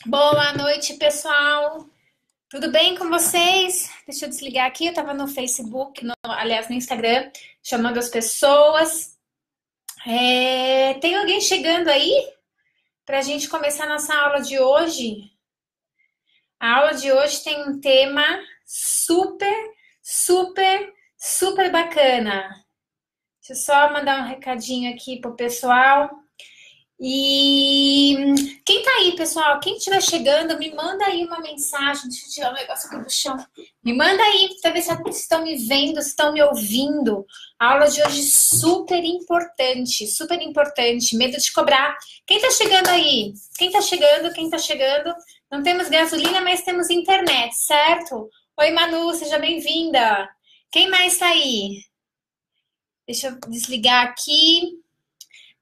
Boa noite, pessoal. Tudo bem com vocês? Deixa eu desligar aqui. Eu estava no Facebook, aliás, no Instagram, chamando as pessoas. Tem alguém chegando aí para a gente começar nossa aula de hoje? A aula de hoje tem um tema super, super, super bacana. Deixa eu só mandar um recadinho aqui pro pessoal. E quem tá aí, pessoal? Quem estiver chegando, me manda aí uma mensagem. Deixa eu tirar um negócio aqui do chão. Me manda aí para ver se estão me vendo, se estão me ouvindo. A aula de hoje super importante, super importante. Medo de cobrar. Quem tá chegando aí? Quem tá chegando? Quem tá chegando? Não temos gasolina, mas temos internet, certo? Oi, Manu, seja bem-vinda. Quem mais tá aí? Deixa eu desligar aqui.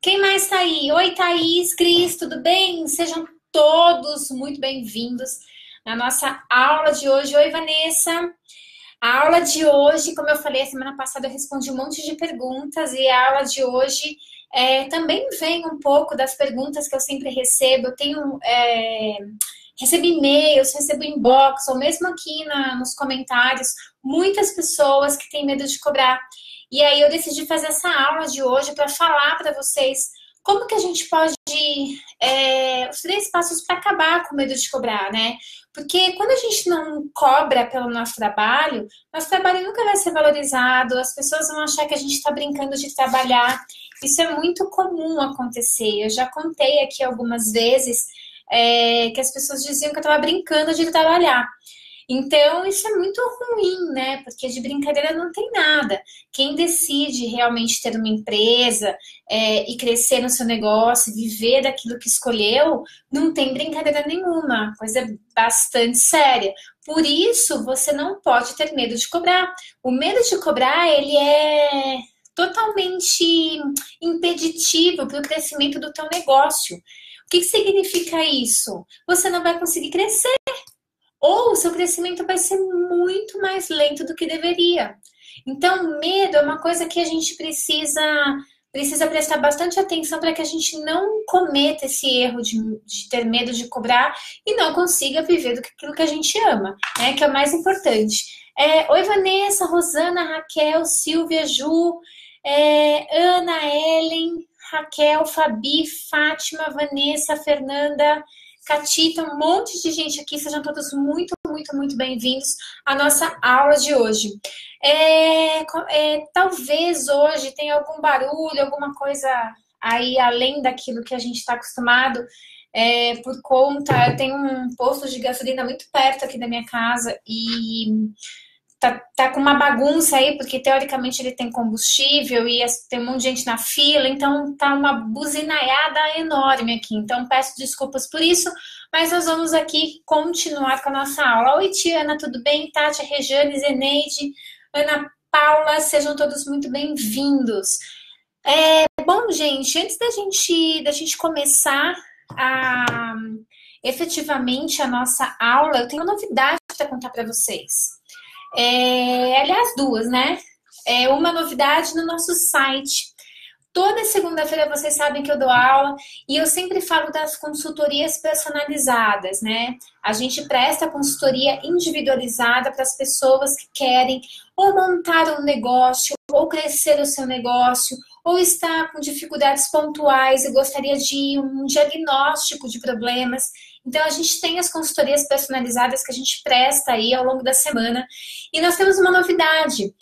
Quem mais tá aí? Oi, Thaís, Cris, tudo bem? Sejam todos muito bem-vindos na nossa aula de hoje. Oi, Vanessa. A aula de hoje, como eu falei, a semana passada eu respondi um monte de perguntas e a aula de hoje também vem um pouco das perguntas que eu sempre recebo. Eu recebo e-mails, recebo inbox, ou mesmo aqui nos comentários, muitas pessoas que têm medo de cobrar. E aí eu decidi fazer essa aula de hoje para falar para vocês como que a gente pode os 3 passos para acabar com o medo de cobrar, né? Porque quando a gente não cobra pelo nosso trabalho nunca vai ser valorizado, as pessoas vão achar que a gente está brincando de trabalhar. Isso é muito comum acontecer. Eu já contei aqui algumas vezes que as pessoas diziam que eu estava brincando de trabalhar. Então, isso é muito ruim, né? Porque de brincadeira não tem nada. Quem decide realmente ter uma empresa e crescer no seu negócio, viver daquilo que escolheu, não tem brincadeira nenhuma, coisa bastante séria. Por isso, você não pode ter medo de cobrar. O medo de cobrar, ele é totalmente impeditivo para o crescimento do teu negócio. O que significa isso? Você não vai conseguir crescer ou o seu crescimento vai ser muito mais lento do que deveria. Então, medo é uma coisa que a gente precisa prestar bastante atenção para que a gente não cometa esse erro de ter medo de cobrar e não consiga viver daquilo que a gente ama, né? Que é o mais importante. Oi, Vanessa, Rosana, Raquel, Silvia, Ju, Ana, Ellen, Raquel, Fabi, Fátima, Vanessa, Fernanda, Catita, um monte de gente aqui. Sejam todos muito, muito, muito bem-vindos à nossa aula de hoje. Talvez hoje tenha algum barulho, alguma coisa aí além daquilo que a gente está acostumado, por conta, eu tenho um posto de gasolina muito perto aqui da minha casa e tá com uma bagunça aí, porque teoricamente ele tem combustível e tem um monte de gente na fila, então tá uma buzinaiada enorme aqui. Então peço desculpas por isso, mas nós vamos aqui continuar com a nossa aula. Oi, Tiana, tudo bem? Tati, Rejane, Zeneide, Ana Paula, sejam todos muito bem-vindos. Bom, gente, antes da gente começar a, efetivamente a nossa aula, eu tenho uma novidade para contar para vocês. Aliás, duas, né? Uma novidade no nosso site. Toda segunda-feira vocês sabem que eu dou aula e eu sempre falo das consultorias personalizadas, né? A gente presta consultoria individualizada para as pessoas que querem ou montar um negócio, ou crescer o seu negócio, ou está com dificuldades pontuais e gostaria de um diagnóstico de problemas. Então, a gente tem as consultorias personalizadas que a gente presta aí ao longo da semana. E nós temos uma novidade.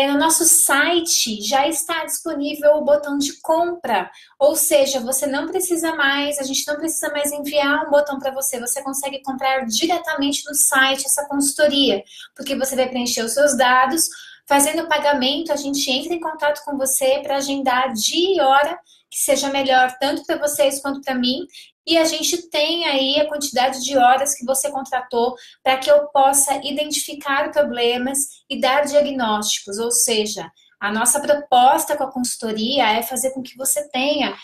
No nosso site já está disponível o botão de compra, ou seja, você não precisa mais, a gente não precisa mais enviar um botão para você, você consegue comprar diretamente no site essa consultoria, porque você vai preencher os seus dados, fazendo o pagamento, a gente entra em contato com você para agendar dia e hora que seja melhor tanto para vocês quanto para mim, e a gente tem aí a quantidade de horas que você contratou para que eu possa identificar problemas e dar diagnósticos, ou seja, a nossa proposta com a consultoria é fazer com que você tenha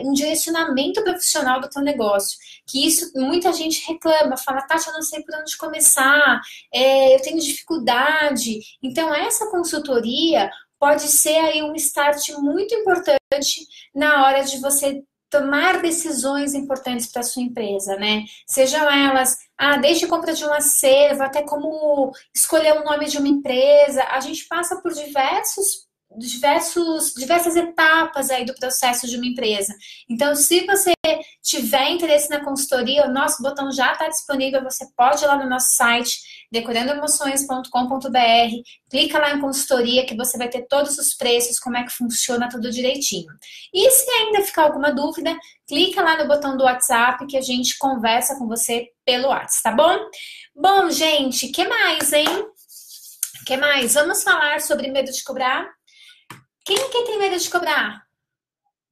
um direcionamento profissional do teu negócio. Que isso muita gente reclama, fala, Tati, eu não sei por onde começar, eu tenho dificuldade. Então, essa consultoria pode ser aí um start muito importante na hora de você tomar decisões importantes para sua empresa, né? Sejam elas, desde compra de um acervo até como escolher o nome de uma empresa, a gente passa por diversas etapas aí do processo de uma empresa. Então, se você tiver interesse na consultoria, o nosso botão já está disponível, você pode ir lá no nosso site, decorandoemoções.com.br, clica lá em consultoria que você vai ter todos os preços, como é que funciona tudo direitinho. E se ainda ficar alguma dúvida, clica lá no botão do WhatsApp que a gente conversa com você pelo WhatsApp, tá bom? Bom, gente, que mais, hein? Que mais? Vamos falar sobre medo de cobrar? Quem aqui tem medo de cobrar?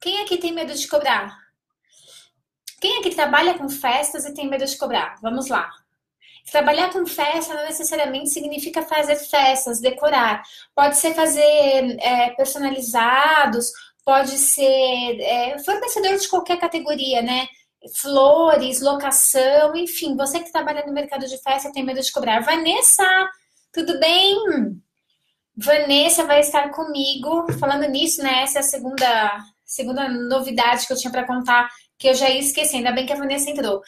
Quem aqui tem medo de cobrar? Quem aqui trabalha com festas e tem medo de cobrar? Vamos lá. Trabalhar com festa não necessariamente significa fazer festas, decorar. Pode ser fazer personalizados, pode ser fornecedor de qualquer categoria, né? Flores, locação, enfim. Você que trabalha no mercado de festa tem medo de cobrar. Vanessa, tudo bem? Vanessa vai estar comigo. Falando nisso, né? Essa é a segunda novidade que eu tinha para contar, que eu já ia esquecer. Ainda bem que a Vanessa entrou.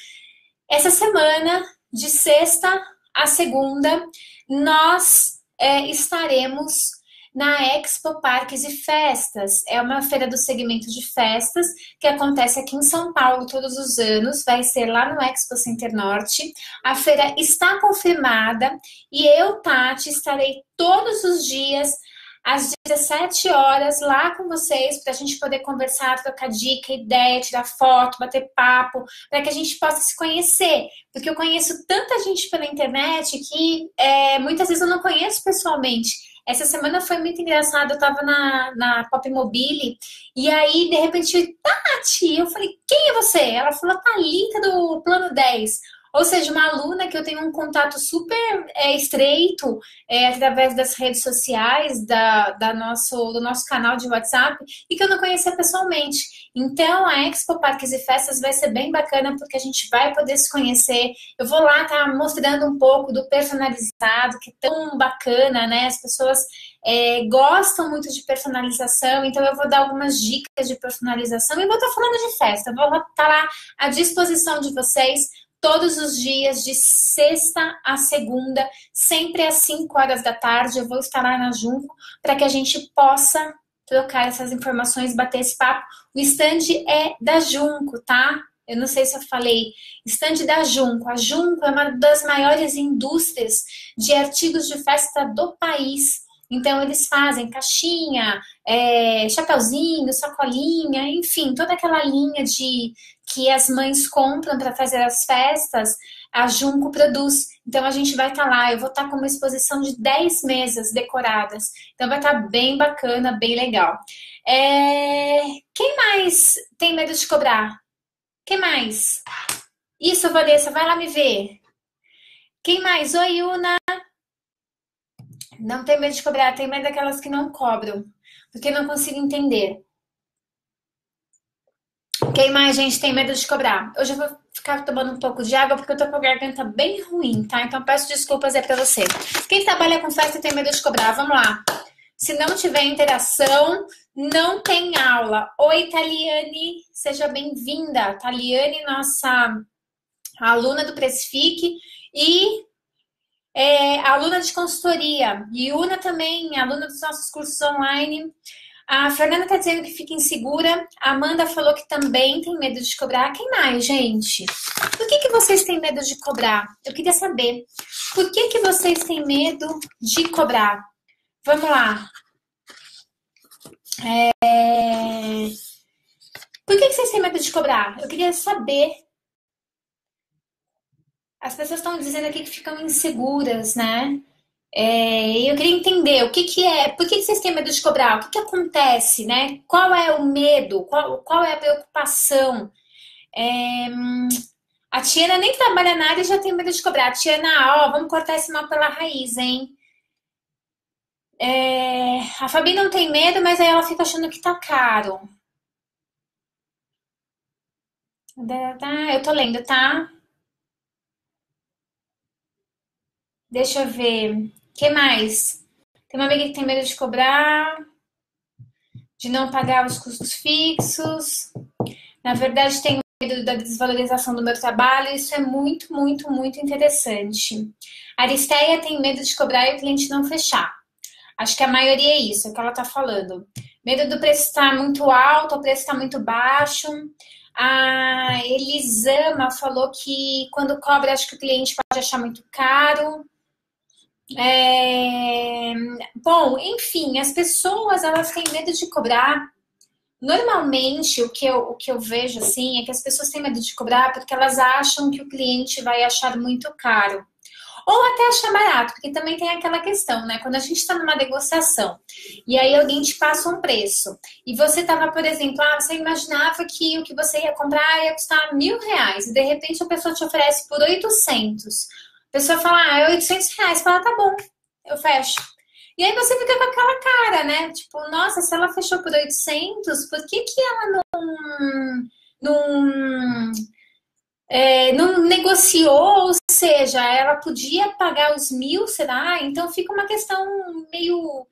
Essa semana, de sexta a segunda, nós estaremos na Expo Parques e Festas. É uma feira do segmento de festas que acontece aqui em São Paulo todos os anos. Vai ser lá no Expo Center Norte. A feira está confirmada e eu, Tati, estarei todos os dias às 17 horas lá com vocês para a gente poder conversar, trocar dica, ideia, tirar foto, bater papo, para que a gente possa se conhecer. Porque eu conheço tanta gente pela internet que muitas vezes eu não conheço pessoalmente. Essa semana foi muito engraçado, eu tava na Pop Mobile e aí, de repente, Tati, eu falei, quem é você? Ela falou, Thalita do Plano 10. Ou seja, uma aluna que eu tenho um contato super estreito através das redes sociais, do nosso canal de WhatsApp, e que eu não conhecia pessoalmente. Então, a Expo Parques e Festas vai ser bem bacana, porque a gente vai poder se conhecer. Eu vou lá estar mostrando um pouco do personalizado, que é tão bacana, né? As pessoas gostam muito de personalização, então eu vou dar algumas dicas de personalização e vou estar falando de festa. Eu vou estar lá à disposição de vocês todos os dias, de sexta a segunda, sempre às 5 horas da tarde. Eu vou estar lá na Junco para que a gente possa trocar essas informações, bater esse papo. O stand é da Junco, tá? Eu não sei se eu falei. Stand da Junco. A Junco é uma das maiores indústrias de artigos de festa do país. Então, eles fazem caixinha, chapeuzinho, sacolinha, enfim, toda aquela linha que as mães compram para fazer as festas, a Junco produz. Então, a gente vai estar lá. Eu vou estar com uma exposição de 10 mesas decoradas. Então, vai estar bem bacana, bem legal. Quem mais tem medo de cobrar? Quem mais? Isso, Vanessa, vai lá me ver. Quem mais? Oi, Una. Não tem medo de cobrar, tem medo daquelas que não cobram, porque não consigo entender. Quem mais, gente, tem medo de cobrar? Hoje eu vou ficar tomando um pouco de água porque eu tô com a garganta bem ruim, tá? Então peço desculpas aí pra você. Quem trabalha com festa e tem medo de cobrar, vamos lá. Se não tiver interação, não tem aula. Oi, Taliane, seja bem-vinda. Taliane, nossa aluna do Precifique e aluna de consultoria. Yuna também, aluna dos nossos cursos online. A Fernanda está dizendo que fica insegura. A Amanda falou que também tem medo de cobrar. Quem mais, gente? Por que vocês têm medo de cobrar? Eu queria saber. Por que vocês têm medo de cobrar? Vamos lá. Por que vocês têm medo de cobrar? Eu queria saber. As pessoas estão dizendo aqui que ficam inseguras, né? Eu queria entender o que é, por que vocês têm medo de cobrar? O que acontece, né? Qual é o medo? Qual é a preocupação? A Tiana nem trabalha na área e já tem medo de cobrar. Tiana, vamos cortar esse mal pela raiz, hein? A Fabi não tem medo, mas aí ela fica achando que tá caro. Eu tô lendo, tá? Deixa eu ver. O que mais? Tem uma amiga que tem medo de cobrar, de não pagar os custos fixos. Na verdade, tenho medo da desvalorização do meu trabalho, isso é muito, muito, muito interessante. A Aristeia tem medo de cobrar e o cliente não fechar. Acho que a maioria é isso, é o que ela está falando. Medo do preço estar muito alto, o preço está muito baixo. A Elisama falou que quando cobra, acho que o cliente pode achar muito caro. Bom, enfim, as pessoas elas têm medo de cobrar. Normalmente, o que eu vejo assim é que as pessoas têm medo de cobrar porque elas acham que o cliente vai achar muito caro. Ou até achar barato, porque também tem aquela questão, né? Quando a gente está numa negociação e aí alguém te passa um preço e você estava, por exemplo, você imaginava que o que você ia comprar ia custar R$ 1.000 e de repente a pessoa te oferece por 800. A pessoa fala, é R$ 800. Fala, tá bom, eu fecho. E aí você fica com aquela cara, né? Tipo, nossa, se ela fechou por 800, por que que ela não, não negociou? Ou seja, ela podia pagar os 1.000, será? Então fica uma questão meio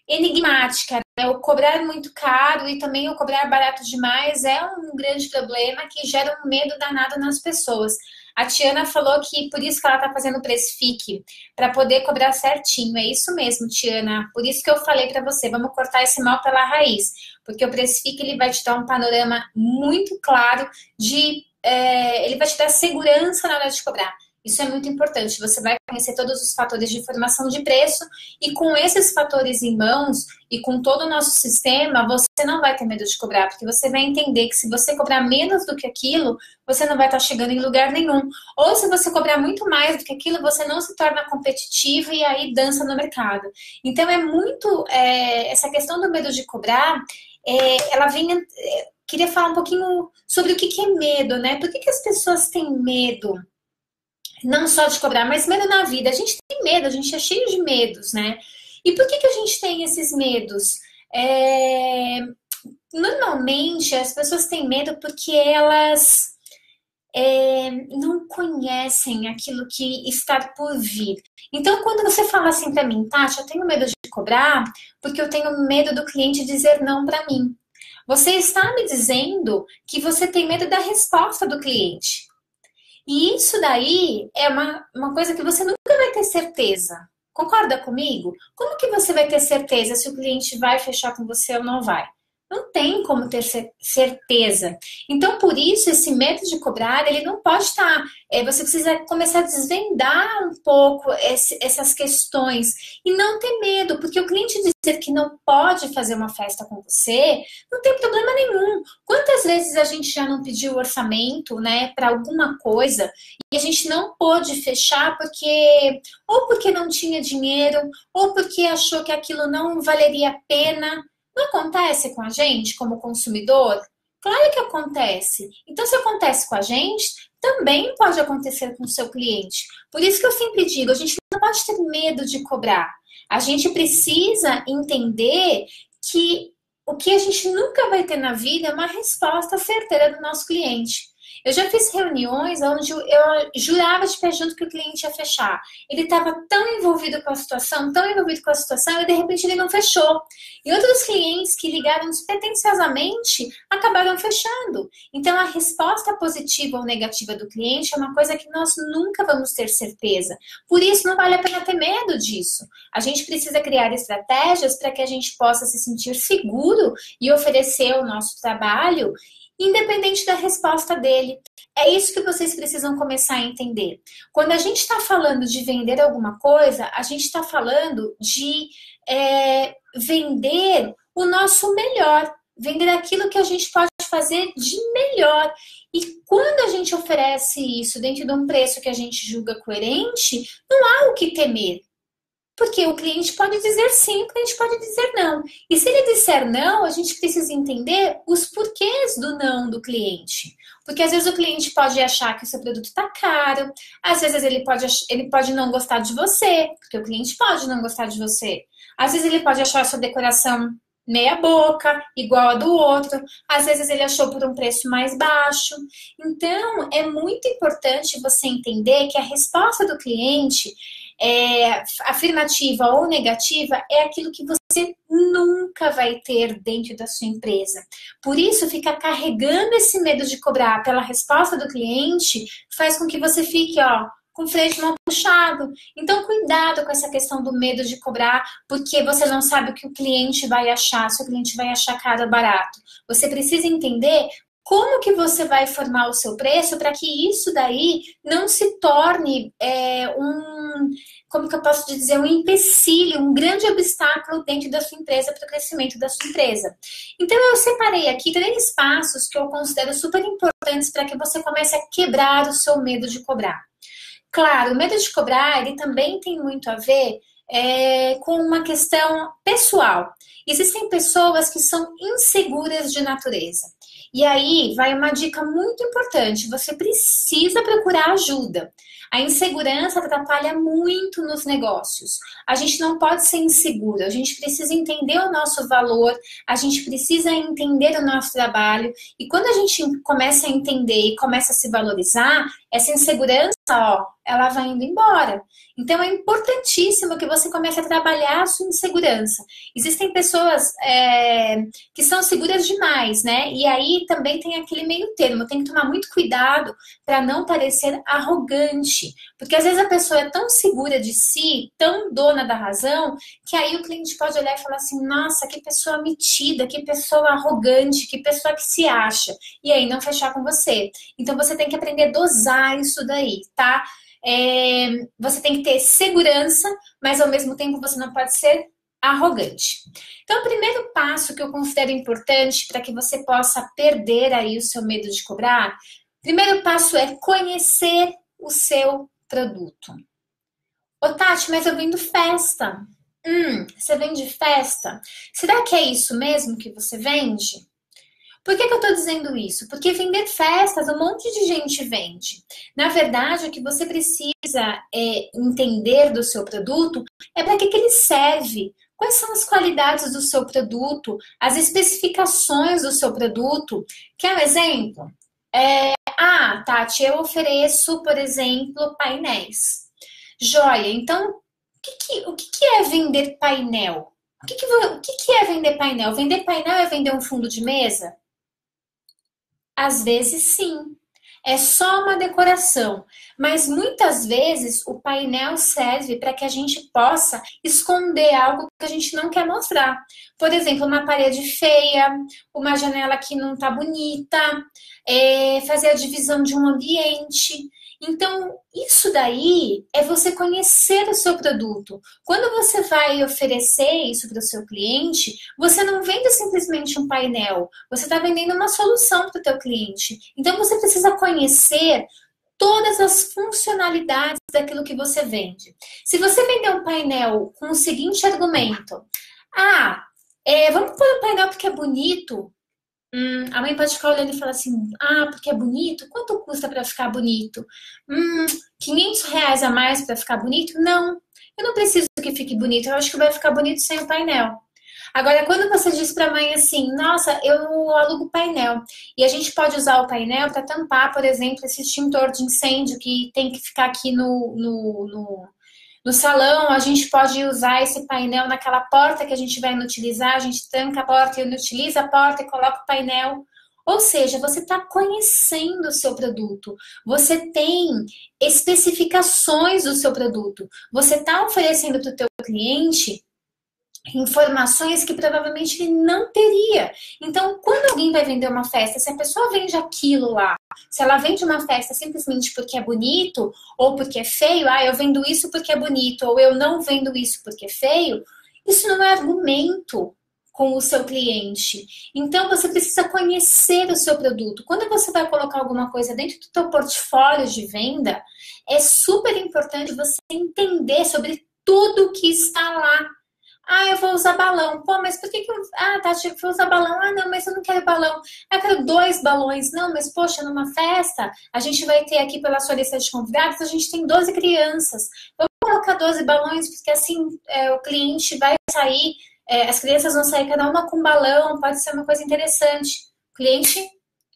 enigmática, né? O cobrar muito caro e também o cobrar barato demais é um grande problema que gera um medo danado nas pessoas. A Tiana falou que por isso que ela está fazendo o Precifique, para poder cobrar certinho. É isso mesmo, Tiana. Por isso que eu falei para você, vamos cortar esse mal pela raiz. Porque o Precifique ele vai te dar um panorama muito claro ele vai te dar segurança na hora de cobrar. Isso é muito importante. Você vai conhecer todos os fatores de formação de preço e com esses fatores em mãos e com todo o nosso sistema, você não vai ter medo de cobrar, porque você vai entender que se você cobrar menos do que aquilo, você não vai estar chegando em lugar nenhum. Ou se você cobrar muito mais do que aquilo, você não se torna competitivo e aí dança no mercado. Então, é muito... essa questão do medo de cobrar, ela vem... queria falar um pouquinho sobre o que é medo, né? Por que as pessoas têm medo? Não só de cobrar, mas medo na vida. A gente tem medo, a gente é cheio de medos, né? E por que a gente tem esses medos? Normalmente, as pessoas têm medo porque elas não conhecem aquilo que está por vir. Então, quando você fala assim para mim, Tati, eu tenho medo de cobrar porque eu tenho medo do cliente dizer não para mim. Você está me dizendo que você tem medo da resposta do cliente. E isso daí é uma coisa que você nunca vai ter certeza. Concorda comigo? Como que você vai ter certeza se o cliente vai fechar com você ou não vai? Não tem como ter certeza. Então, por isso, esse medo de cobrar, ele não pode estar... você precisa começar a desvendar um pouco essas questões e não ter medo, porque o cliente dizer que não pode fazer uma festa com você, não tem problema nenhum. Quantas vezes a gente já não pediu orçamento, né, para alguma coisa e a gente não pôde fechar porque não tinha dinheiro, ou porque achou que aquilo não valeria a pena. Não acontece com a gente como consumidor? Claro que acontece. Então, se acontece com a gente, também pode acontecer com o seu cliente. Por isso que eu sempre digo, a gente não pode ter medo de cobrar. A gente precisa entender que o que a gente nunca vai ter na vida é uma resposta certeira do nosso cliente. Eu já fiz reuniões onde eu jurava de pé junto que o cliente ia fechar. Ele estava tão envolvido com a situação, e de repente ele não fechou. E outros clientes que ligaram despretensiosamente acabaram fechando. Então, a resposta positiva ou negativa do cliente é uma coisa que nós nunca vamos ter certeza. Por isso, não vale a pena ter medo disso. A gente precisa criar estratégias para que a gente possa se sentir seguro e oferecer o nosso trabalho independente da resposta dele. É isso que vocês precisam começar a entender. Quando a gente está falando de vender alguma coisa, a gente está falando de vender o nosso melhor, vender aquilo que a gente pode fazer de melhor. E quando a gente oferece isso dentro de um preço que a gente julga coerente, não há o que temer. Porque o cliente pode dizer sim, o cliente pode dizer não. E se ele disser não, a gente precisa entender os porquês do não do cliente. Porque às vezes o cliente pode achar que o seu produto está caro, às vezes ele pode não gostar de você, porque o cliente pode não gostar de você. Às vezes ele pode achar a sua decoração meia boca, igual a do outro. Às vezes ele achou por um preço mais baixo. Então, é muito importante você entender que a resposta do cliente afirmativa ou negativa é aquilo que você você nunca vai ter dentro da sua empresa. Por isso, ficar carregando esse medo de cobrar pela resposta do cliente faz com que você fique, com o freio de mão puxado. Então, cuidado com essa questão do medo de cobrar, porque você não sabe o que o cliente vai achar, se o cliente vai achar caro ou barato. Você precisa entender como que você vai formar o seu preço para que isso daí não se torne como que eu posso dizer, um empecilho, um grande obstáculo dentro da sua empresa para o crescimento da sua empresa. Então, eu separei aqui 3 passos que eu considero super importantes para que você comece a quebrar o seu medo de cobrar. Claro, o medo de cobrar, ele também tem muito a ver com uma questão pessoal. Existem pessoas que são inseguras de natureza. E aí vai uma dica muito importante, você precisa procurar ajuda. A insegurança atrapalha muito nos negócios. A gente não pode ser inseguro, a gente precisa entender o nosso valor, a gente precisa entender o nosso trabalho. E quando a gente começa a entender e começa a se valorizar, essa insegurança, ela vai indo embora. Então, é importantíssimo que você comece a trabalhar a sua insegurança. Existem pessoas que são seguras demais, né? E aí também tem aquele meio termo. Tem que tomar muito cuidado para não parecer arrogante. Porque às vezes a pessoa é tão segura de si, tão dona da razão, que aí o cliente pode olhar e falar assim, nossa, que pessoa metida, que pessoa arrogante, que pessoa que se acha. E aí não fechar com você. Então, você tem que aprender a dosar isso daí, tá? Você tem que ter segurança, mas ao mesmo tempo você não pode ser arrogante. Então, o primeiro passo que eu considero importante para que você possa perder aí o seu medo de cobrar, primeiro passo é conhecer o seu produto. Ô Tati, mas eu vendo festa. Você vende festa? Será que é isso mesmo que você vende? Por que eu estou dizendo isso? Porque vender festas, um monte de gente vende. Na verdade, o que você precisa entender do seu produto é para que ele serve. Quais são as qualidades do seu produto, as especificações do seu produto. Quer um exemplo? Tati, eu ofereço, por exemplo, painéis. Joia, então, o que é vender painel? O que é vender painel? Vender painel é vender um fundo de mesa? Às vezes, sim. É só uma decoração. Mas muitas vezes o painel serve para que a gente possa esconder algo que a gente não quer mostrar. Por exemplo, uma parede feia, uma janela que não está bonita, fazer a divisão de um ambiente. Então, isso daí é você conhecer o seu produto. Quando você vai oferecer isso para o seu cliente, você não vende simplesmente um painel, você está vendendo uma solução para o teu cliente. Então, você precisa conhecer todas as funcionalidades daquilo que você vende. Se você vender um painel com o seguinte argumento, vamos pôr um painel porque é bonito. A mãe pode ficar olhando e falar assim, porque é bonito? Quanto custa para ficar bonito? R$ 500 a mais para ficar bonito? Não, eu não preciso que fique bonito, eu acho que vai ficar bonito sem o painel. Agora, quando você diz para a mãe assim, nossa, eu alugo painel, e a gente pode usar o painel para tampar, por exemplo, esse extintor de incêndio que tem que ficar aqui no salão, a gente pode usar esse painel naquela porta que a gente vai inutilizar, a gente tranca a porta e inutiliza a porta e coloca o painel. Ou seja, você está conhecendo o seu produto, você tem especificações do seu produto, você está oferecendo para o teu cliente informações que provavelmente ele não teria. Então, quando alguém vai vender uma festa, se a pessoa vende aquilo lá, se ela vende uma festa simplesmente porque é bonito ou porque é feio, eu vendo isso porque é bonito, ou eu não vendo isso porque é feio, isso não é argumento com o seu cliente. Então, você precisa conhecer o seu produto. Quando você vai colocar alguma coisa dentro do teu portfólio de venda, é super importante você entender sobre tudo que está lá. Eu vou usar balão. Pô, mas por que eu... Tati, eu vou usar balão. Não, mas eu não quero balão. Eu quero 2 balões. Não, mas poxa, numa festa, a gente vai ter aqui pela sua lista de convidados, a gente tem 12 crianças. Vamos colocar 12 balões, porque assim o cliente vai sair, as crianças vão sair cada uma com um balão, pode ser uma coisa interessante. O cliente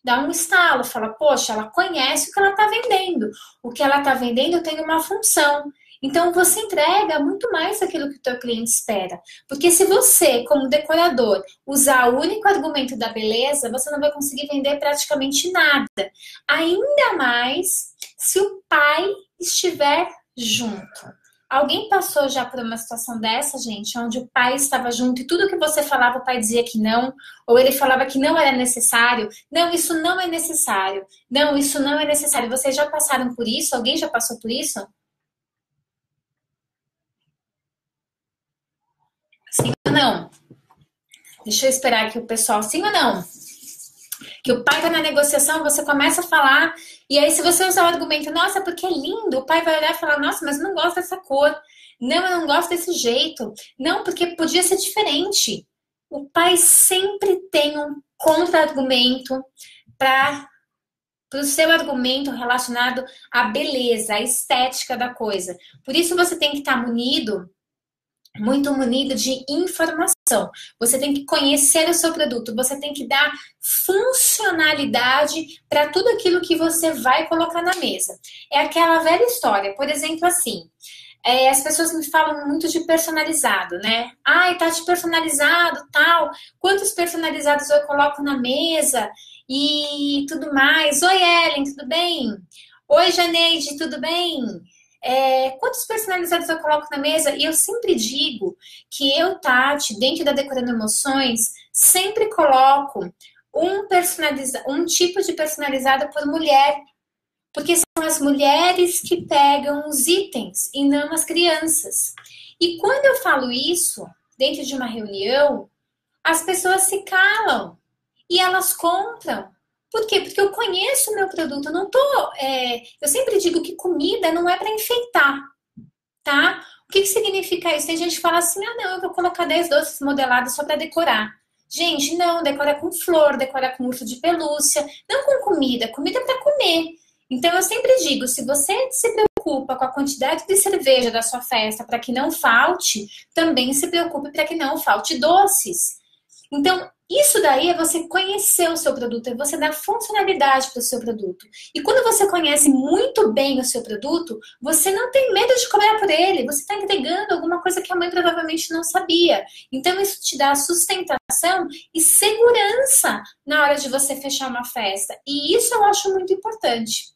dá um estalo, fala, poxa, ela conhece o que ela está vendendo. O que ela está vendendo tem uma função. Então, você entrega muito mais daquilo que o teu cliente espera. Porque se você, como decorador, usar o único argumento da beleza, você não vai conseguir vender praticamente nada. Ainda mais se o pai estiver junto. Alguém passou já por uma situação dessa, gente, onde o pai estava junto e tudo que você falava, o pai dizia que não, ou ele falava que não era necessário? Não, isso não é necessário. Não, isso não é necessário. Vocês já passaram por isso? Alguém já passou por isso? Sim ou não? Deixa eu esperar aqui o pessoal. Sim ou não? Que o pai tá na negociação, você começa a falar, e aí se você usar o argumento, nossa, porque é lindo, o pai vai olhar e falar, nossa, mas eu não gosto dessa cor. Não, eu não gosto desse jeito. Não, porque podia ser diferente. O pai sempre tem um contra-argumento para o seu argumento relacionado à beleza, à estética da coisa. Por isso você tem que estar muito munido de informação. Você tem que conhecer o seu produto, você tem que dar funcionalidade para tudo aquilo que você vai colocar na mesa. É aquela velha história, por exemplo, assim, as pessoas me falam muito de personalizado, né? Ai, tá de personalizado, tal. Quantos personalizados eu coloco na mesa e tudo mais. Oi, Ellen, tudo bem? Oi, Janeide, tudo bem? Quantos personalizados eu coloco na mesa? E eu sempre digo que eu, Tati, dentro da Decorando Emoções, sempre coloco um tipo de personalizado por mulher. Porque são as mulheres que pegam os itens e não as crianças. E quando eu falo isso, dentro de uma reunião, as pessoas se calam e elas compram. Por quê? Porque eu conheço o meu produto. Eu não tô. Eu sempre digo que comida não é para enfeitar, tá? O que significa isso? Tem gente que fala assim: ah, não, eu vou colocar 10 doces modelados só para decorar. Gente, não, decora com flor, decora com urso de pelúcia, não com comida. Comida é para comer. Então eu sempre digo: se você se preocupa com a quantidade de cerveja da sua festa para que não falte, também se preocupe para que não falte doces. Então, isso daí é você conhecer o seu produto, é você dar funcionalidade para o seu produto. E quando você conhece muito bem o seu produto, você não tem medo de cobrar por ele, você está entregando alguma coisa que a mãe provavelmente não sabia. Então, isso te dá sustentação e segurança na hora de você fechar uma festa. E isso eu acho muito importante.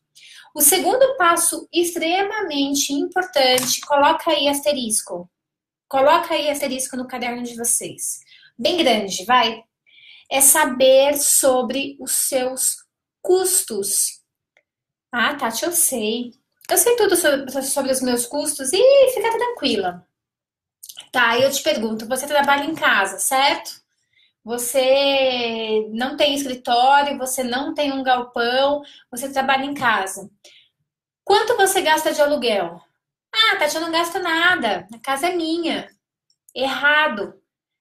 O segundo passo extremamente importante, coloca aí asterisco. Coloca aí asterisco no caderno de vocês. Bem grande, vai. É saber sobre os seus custos. Ah, Tati, eu sei. Eu sei tudo sobre os meus custos e fica tranquila. Tá, eu te pergunto, você trabalha em casa, certo? Você não tem escritório, você não tem um galpão, você trabalha em casa. Quanto você gasta de aluguel? Ah, Tati, eu não gasto nada. A casa é minha. Errado.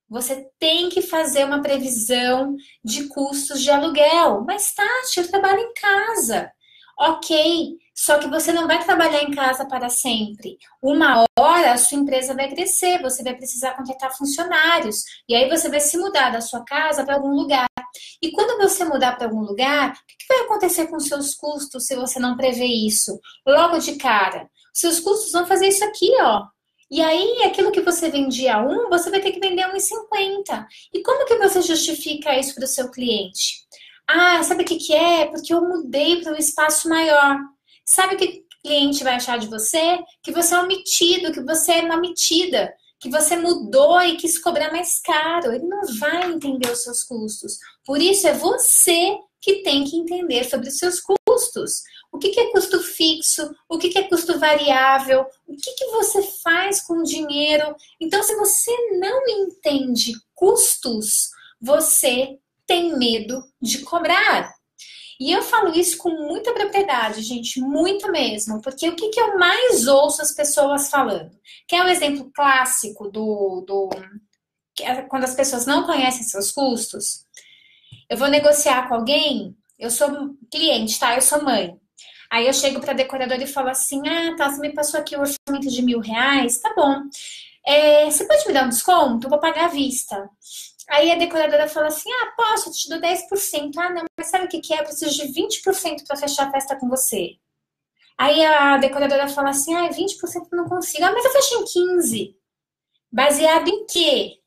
Você tem que fazer uma previsão de custos de aluguel. Mas, Tati, eu trabalho em casa. Ok, só que você não vai trabalhar em casa para sempre. Uma hora a sua empresa vai crescer, você vai precisar contratar funcionários. E aí você vai se mudar da sua casa para algum lugar. E quando você mudar para algum lugar, o que vai acontecer com os seus custos se você não prevê isso? Logo de cara, seus custos vão fazer isso aqui, ó. E aí, aquilo que você vendia a 1, você vai ter que vender a 1,50. E como que você justifica isso para o seu cliente? Ah, sabe o que que é? Porque eu mudei para um espaço maior. Sabe o que o cliente vai achar de você? Que você é um metido, que você é uma metida, que você mudou e quis cobrar mais caro. Ele não vai entender os seus custos. Por isso, é você que tem que entender sobre os seus custos. O que é custo fixo? O que é custo variável? O que você faz com o dinheiro? Então, se você não entende custos, você tem medo de cobrar. E eu falo isso com muita propriedade, gente, muito mesmo, porque o que eu mais ouço as pessoas falando? Quer um exemplo clássico quando as pessoas não conhecem seus custos? Eu vou negociar com alguém, eu sou cliente, tá? Eu sou mãe. Aí eu chego para a decoradora e falo assim: ah, tá, você me passou aqui o orçamento de R$ 1.000, tá bom. Você pode me dar um desconto? Eu vou pagar à vista. Aí a decoradora fala assim: ah, posso, eu te dou 10%. Ah, não, mas sabe o que é? Eu preciso de 20% para fechar a festa com você. Aí a decoradora fala assim, 20% eu não consigo. Mas eu fecho em 15%. Baseado em quê?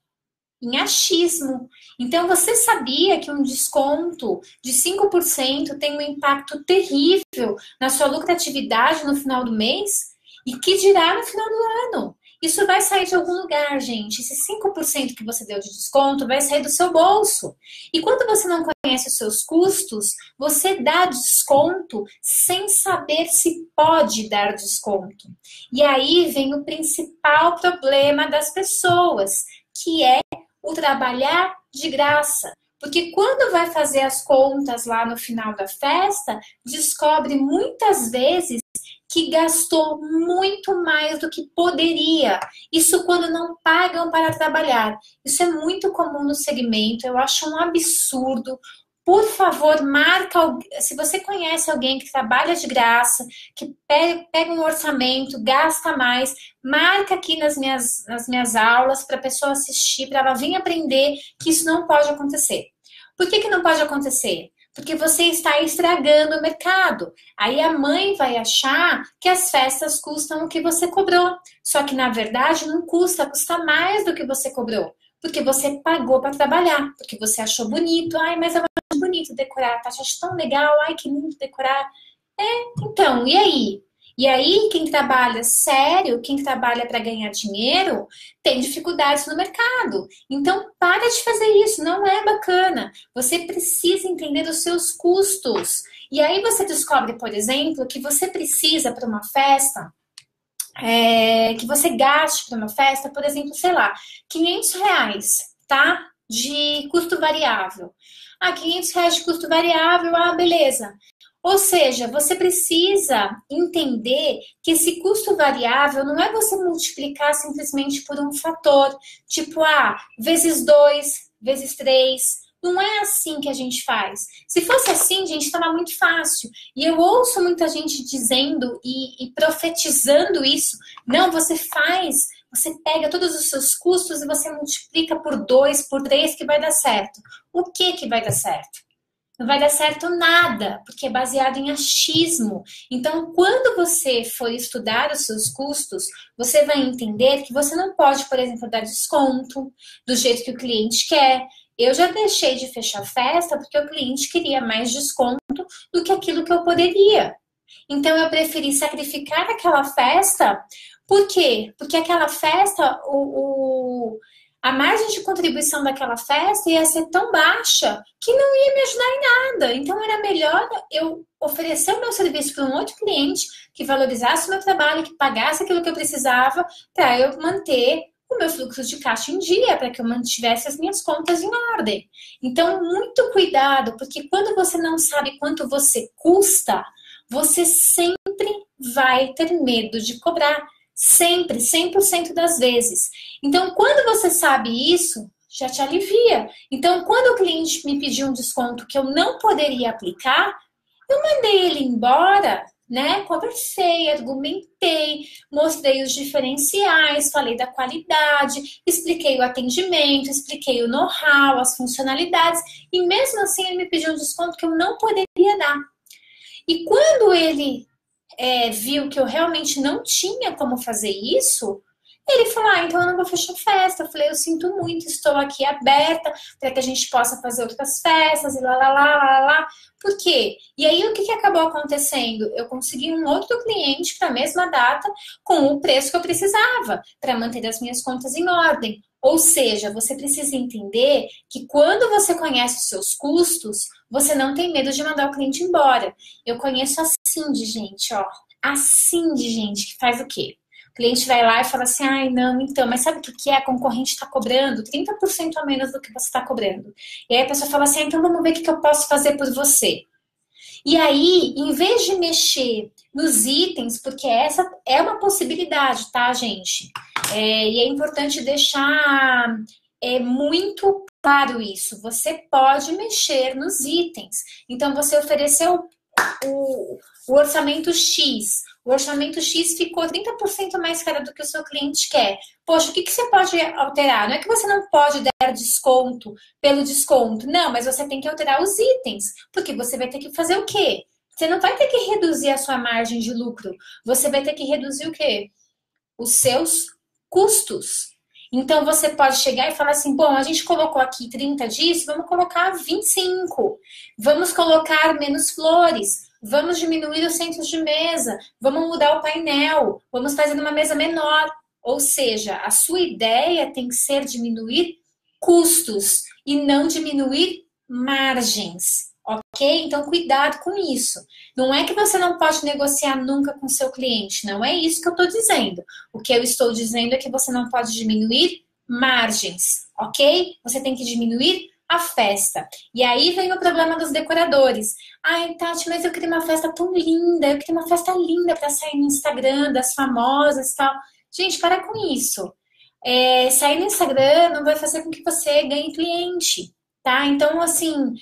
Em achismo. Então, você sabia que um desconto de 5% tem um impacto terrível na sua lucratividade no final do mês? E que dirá no final do ano? Isso vai sair de algum lugar, gente. Esse 5% que você deu de desconto vai sair do seu bolso. E quando você não conhece os seus custos, você dá desconto sem saber se pode dar desconto. E aí vem o principal problema das pessoas, que é o trabalhar de graça. Porque quando vai fazer as contas lá no final da festa, descobre muitas vezes que gastou muito mais do que poderia. Isso quando não pagam para trabalhar. Isso é muito comum no segmento, eu acho um absurdo. Por favor, marca. Se você conhece alguém que trabalha de graça, que pega um orçamento, gasta mais, marca aqui nas minhas aulas para a pessoa assistir, para ela vir aprender que isso não pode acontecer. Por que não pode acontecer? Porque você está estragando o mercado. Aí a mãe vai achar que as festas custam o que você cobrou. Só que, na verdade, não custa, custa mais do que você cobrou. Porque você pagou para trabalhar, porque você achou bonito. Mas é muito bonito decorar, tá? Acho tão legal, que lindo decorar. Então, e aí? E aí, quem trabalha sério, quem trabalha para ganhar dinheiro, tem dificuldades no mercado. Então, para de fazer isso, não é bacana. Você precisa entender os seus custos. E aí você descobre, por exemplo, que você precisa para uma festa, que você gaste para uma festa, por exemplo, sei lá, R$ 500, tá? De custo variável. R$ 500 de custo variável, beleza. Ou seja, você precisa entender que esse custo variável não é você multiplicar simplesmente por um fator, tipo, vezes 2, vezes 3. Não é assim que a gente faz. Se fosse assim, gente, estava muito fácil. E eu ouço muita gente dizendo e profetizando isso. Não, você pega todos os seus custos e você multiplica por 2, por 3, que vai dar certo. O que vai dar certo? Não vai dar certo nada, porque é baseado em achismo. Então, quando você for estudar os seus custos, você vai entender que você não pode, por exemplo, dar desconto do jeito que o cliente quer. Eu já deixei de fechar festa porque o cliente queria mais desconto do que aquilo que eu poderia. Então, eu preferi sacrificar aquela festa. Por quê? Porque aquela festa, a margem de contribuição daquela festa ia ser tão baixa que não ia me ajudar em nada. Então, era melhor eu oferecer o meu serviço para um outro cliente que valorizasse o meu trabalho, que pagasse aquilo que eu precisava para eu manter o meu fluxo de caixa em dia, para que eu mantivesse as minhas contas em ordem. Então, muito cuidado, porque quando você não sabe quanto você custa, você sempre vai ter medo de cobrar. Sempre, 100% das vezes. Então, quando você sabe isso, já te alivia. Então, quando o cliente me pediu um desconto que eu não poderia aplicar, eu mandei ele embora, né? Conversei, argumentei, mostrei os diferenciais, falei da qualidade, expliquei o atendimento, expliquei o know-how, as funcionalidades, e mesmo assim ele me pediu um desconto que eu não poderia dar. E quando ele viu que eu realmente não tinha como fazer isso, ele falou, então eu não vou fechar festa. Eu falei, eu sinto muito, estou aqui aberta para que a gente possa fazer outras festas e lá. Por quê? E aí o que acabou acontecendo? Eu consegui um outro cliente para a mesma data com o preço que eu precisava para manter as minhas contas em ordem. Ou seja, você precisa entender que quando você conhece os seus custos, você não tem medo de mandar o cliente embora. Eu conheço assim de gente, assim de gente que faz o quê? O cliente vai lá e fala assim, não, então, mas sabe o que é? A concorrente está cobrando 30% a menos do que você está cobrando. E aí a pessoa fala assim, então vamos ver o que eu posso fazer por você. E aí, em vez de mexer nos itens, porque essa é uma possibilidade, tá, gente? E é importante deixar muito claro isso. Você pode mexer nos itens. Então, você ofereceu o orçamento X. O orçamento X ficou 30% mais caro do que o seu cliente quer. Poxa, o que você pode alterar? Não é que você não pode dar desconto pelo desconto. Não, mas você tem que alterar os itens. Porque você vai ter que fazer o quê? Você não vai ter que reduzir a sua margem de lucro. Você vai ter que reduzir o quê? Os seus custos. Então, você pode chegar e falar assim, bom, a gente colocou aqui 30 disso, vamos colocar 25. Vamos colocar menos flores. Vamos diminuir os centros de mesa. Vamos mudar o painel. Vamos fazer uma mesa menor. Ou seja, a sua ideia tem que ser diminuir custos e não diminuir margens. Ok? Então, cuidado com isso. Não é que você não pode negociar nunca com seu cliente. Não é isso que eu estou dizendo. O que eu estou dizendo é que você não pode diminuir margens. Ok? Você tem que diminuir a festa. E aí vem o problema dos decoradores. Ai, Tati, mas eu queria uma festa tão linda. Eu queria uma festa linda para sair no Instagram, das famosas e tal. Gente, para com isso. Sair no Instagram não vai fazer com que você ganhe cliente. Tá? Então, assim...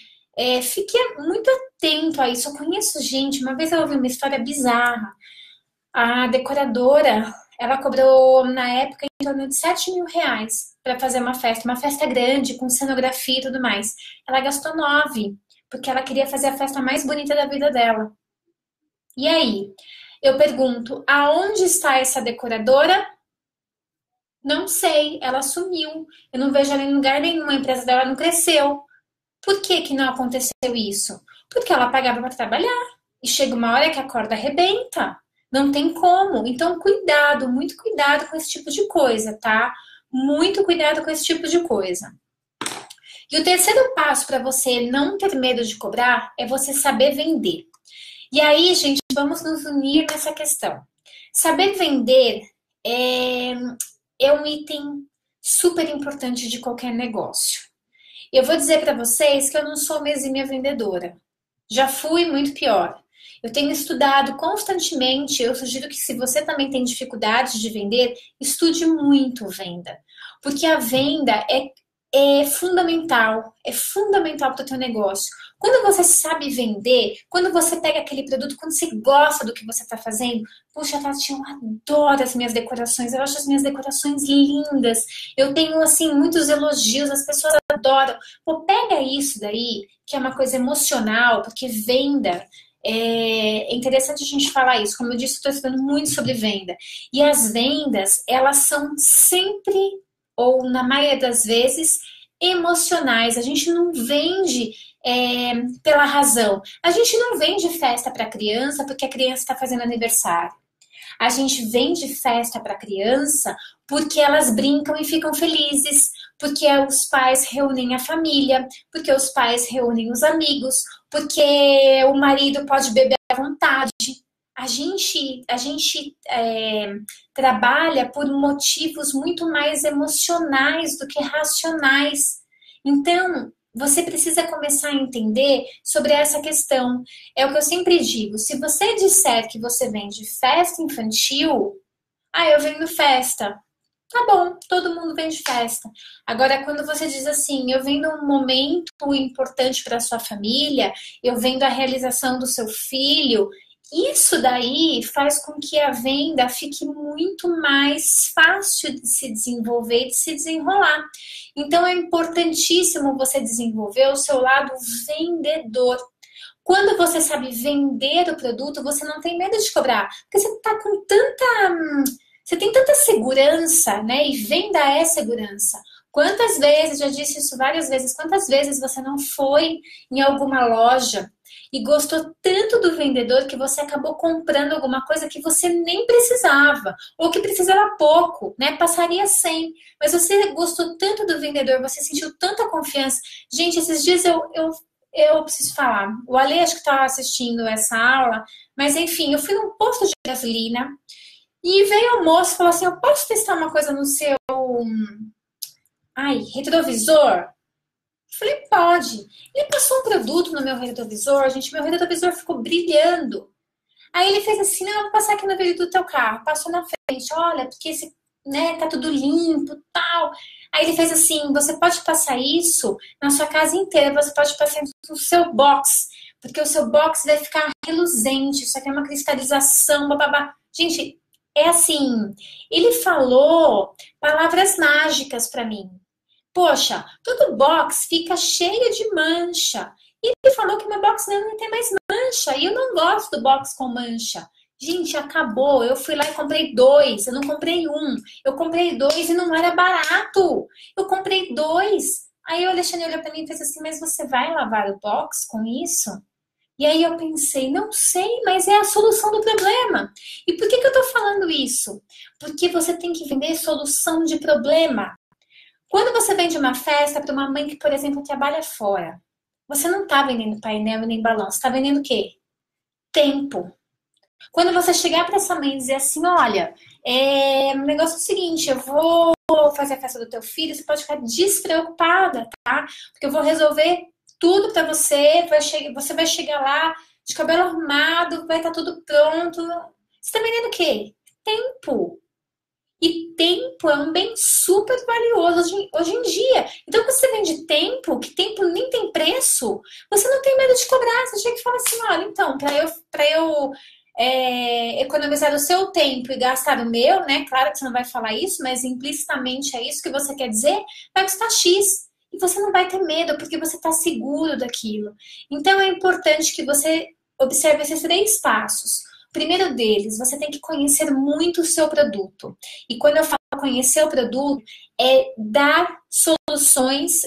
fique muito atento a isso. Eu conheço gente, uma vez eu ouvi uma história bizarra. A decoradora, ela cobrou na época em torno de 7 mil reais para fazer uma festa grande, com cenografia e tudo mais. Ela gastou 9, porque ela queria fazer a festa mais bonita da vida dela. E aí? Eu pergunto, aonde está essa decoradora? Não sei, ela sumiu. Eu não vejo ela em lugar nenhum, a empresa dela não cresceu. Por que que não aconteceu isso? Porque ela pagava para trabalhar. E chega uma hora que a corda arrebenta. Não tem como. Então, cuidado, muito cuidado com esse tipo de coisa, tá? Muito cuidado com esse tipo de coisa. E o terceiro passo para você não ter medo de cobrar é você saber vender. E aí, gente, vamos nos unir nessa questão. Saber vender é um item super importante de qualquer negócio. Eu vou dizer para vocês que eu não sou uma exímia vendedora. Já fui muito pior. Eu tenho estudado constantemente. Eu sugiro que se você também tem dificuldade de vender, estude muito venda. Porque a venda é fundamental para o teu negócio. Quando você sabe vender, quando você pega aquele produto, quando você gosta do que você está fazendo, poxa, Tati, eu adoro as minhas decorações, eu acho as minhas decorações lindas, eu tenho, assim, muitos elogios, as pessoas adoram. Pô, pega isso daí, que é uma coisa emocional, porque venda... É interessante a gente falar isso. Como eu disse, eu estou estudando muito sobre venda. E as vendas, elas são sempre, ou na maioria das vezes, emocionais. A gente não vende pela razão. A gente não vende festa para criança porque a criança está fazendo aniversário. A gente vende festa para criança porque elas brincam e ficam felizes, porque os pais reúnem a família, porque os pais reúnem os amigos, porque o marido pode beber à vontade. A gente trabalha por motivos muito mais emocionais do que racionais. Então, você precisa começar a entender sobre essa questão. É o que eu sempre digo. Se você disser que você vende festa infantil, eu vendo festa. Tá bom, todo mundo vende festa. Agora, quando você diz assim, eu vendo um momento importante para sua família, eu vendo a realização do seu filho, isso daí faz com que a venda fique muito mais fácil de se desenvolver e de se desenrolar. Então, é importantíssimo você desenvolver o seu lado vendedor. Quando você sabe vender o produto, você não tem medo de cobrar. Porque você está com você tem tanta segurança, né? E venda é segurança. Quantas vezes, já disse isso várias vezes, quantas vezes você não foi em alguma loja e gostou tanto do vendedor que você acabou comprando alguma coisa que você nem precisava, ou que precisava pouco, né? Passaria 100. Mas você gostou tanto do vendedor, você sentiu tanta confiança. Gente, esses dias eu preciso falar. O Ale acho que estava assistindo essa aula, mas enfim, eu fui num posto de gasolina e veio o moço e falou assim, eu posso testar uma coisa no seu retrovisor? Falei, pode. Ele passou um produto no meu retrovisor, gente, meu retrovisor ficou brilhando. Aí ele fez assim, não, eu vou passar aqui no vidro do teu carro. Passou na frente, olha, porque esse, né, tá tudo limpo, tal. Aí ele fez assim, você pode passar isso na sua casa inteira, você pode passar no seu box, porque o seu box vai ficar reluzente, isso aqui é uma cristalização, bababá. Gente, é assim, ele falou palavras mágicas pra mim. Poxa, todo box fica cheio de mancha. E ele falou que meu box não ia ter mais mancha. E eu não gosto do box com mancha. Gente, acabou. Eu fui lá e comprei 2. Eu não comprei 1. Eu comprei 2 e não era barato. Eu comprei 2. Aí o Alexandre olhou pra mim e fez assim, mas você vai lavar o box com isso? E aí eu pensei, não sei, mas é a solução do problema. E por que eu tô falando isso? Porque você tem que vender solução de problema. Quando você vende uma festa para uma mãe que, por exemplo, trabalha fora, você não tá vendendo painel nem balão, você tá vendendo o quê? Tempo. Quando você chegar para essa mãe e dizer assim, olha, o negócio é o seguinte, eu vou fazer a festa do teu filho, você pode ficar despreocupada, tá? Porque eu vou resolver tudo para você, você vai chegar lá de cabelo arrumado, vai estar tudo pronto. Você tá vendendo o quê? Tempo. E tempo é um bem super valioso hoje em dia. Então, quando você vende tempo, que tempo nem tem preço, você não tem medo de cobrar. Você chega e fala assim, olha, então, para eu economizar o seu tempo e gastar o meu, né? Claro que você não vai falar isso, mas implicitamente é isso que você quer dizer, vai custar X. E você não vai ter medo, porque você está seguro daquilo. Então, é importante que você observe esses 3 passos. O primeiro deles, você tem que conhecer muito o seu produto. E quando eu falo conhecer o produto, é dar soluções,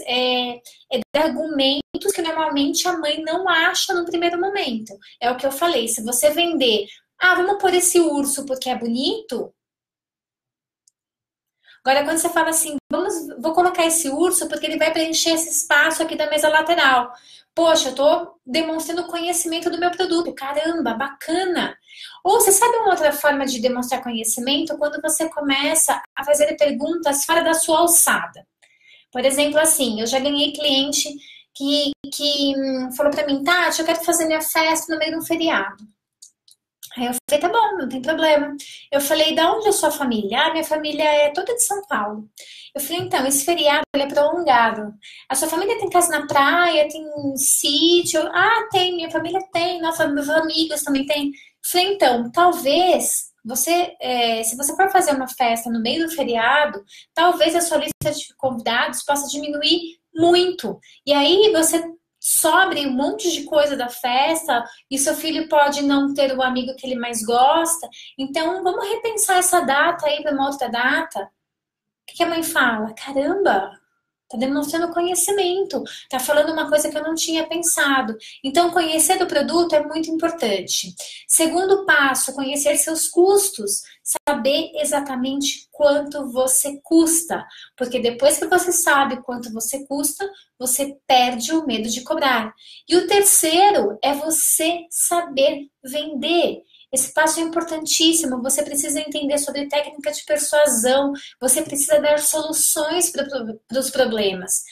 dar argumentos que normalmente a mãe não acha no primeiro momento. É o que eu falei, se você vender, vamos pôr esse urso porque é bonito. Agora, quando você fala assim, vou colocar esse urso porque ele vai preencher esse espaço aqui da mesa lateral. Poxa, eu tô demonstrando conhecimento do meu produto. Caramba, bacana! Ou você sabe uma outra forma de demonstrar conhecimento? Quando você começa a fazer perguntas fora da sua alçada. Por exemplo, assim, eu já ganhei cliente que falou pra mim, Tati, eu quero fazer minha festa no meio de um feriado. Aí eu falei, tá bom, não tem problema. Eu falei, da onde é a sua família? Minha família é toda de São Paulo. Eu falei, então, esse feriado ele é prolongado. A sua família tem casa na praia, tem sítio? Tem, minha família tem. Nossa, meus amigos também tem. Eu falei, então, talvez você, se você for fazer uma festa no meio do feriado, talvez a sua lista de convidados possa diminuir muito. E aí você sobre um monte de coisa da festa e seu filho pode não ter o amigo que ele mais gosta. Então, vamos repensar essa data aí para uma outra data. O que a mãe fala? Caramba, tá demonstrando conhecimento, tá falando uma coisa que eu não tinha pensado. Então, conhecer do produto é muito importante. Segundo passo, conhecer seus custos, saber exatamente quanto você custa, porque depois que você sabe quanto você custa, você perde o medo de cobrar. E o terceiro é você saber vender. Esse passo é importantíssimo. Você precisa entender sobre técnica de persuasão. Você precisa dar soluções para os problemas.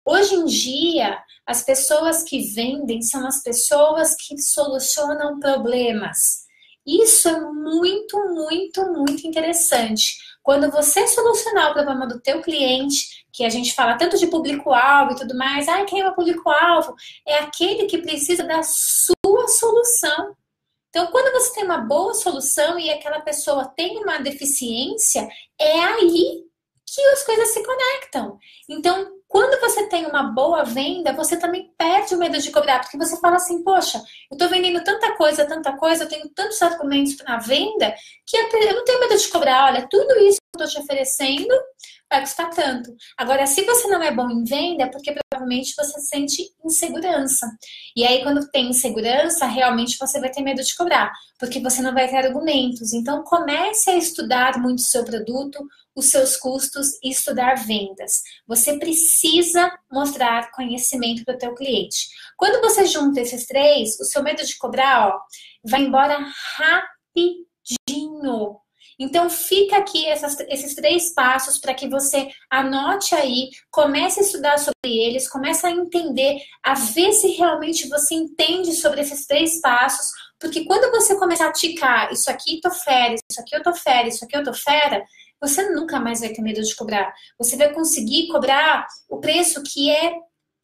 Hoje em dia, as pessoas que vendem são as pessoas que solucionam problemas. Isso é muito, muito, muito interessante. Quando você solucionar o problema do teu cliente, que a gente fala tanto de público-alvo e tudo mais, quem é o público-alvo? É aquele que precisa da sua solução. Então, quando você tem uma boa solução e aquela pessoa tem uma deficiência, é aí que as coisas se conectam. Então, quando você tem uma boa venda, você também perde o medo de cobrar, porque você fala assim, poxa, eu tô vendendo tanta coisa, eu tenho tantos argumentos na venda, que eu não tenho medo de cobrar. Olha, tudo isso que eu tô te oferecendo vai custar tanto. Agora, se você não é bom em venda, é porque provavelmente você sente insegurança. E aí, quando tem insegurança, realmente você vai ter medo de cobrar, porque você não vai ter argumentos. Então, comece a estudar muito o seu produto, os seus custos e estudar vendas. Você precisa mostrar conhecimento para o teu cliente. Quando você junta esses 3, o seu medo de cobrar, vai embora rapidinho. Então, fica aqui esses 3 passos para que você anote aí, comece a estudar sobre eles, comece a entender, a ver se realmente você entende sobre esses 3 passos, porque quando você começar a ticar, isso aqui tô fera, isso aqui eu tô fera, isso aqui eu tô fera, você nunca mais vai ter medo de cobrar. Você vai conseguir cobrar o preço que é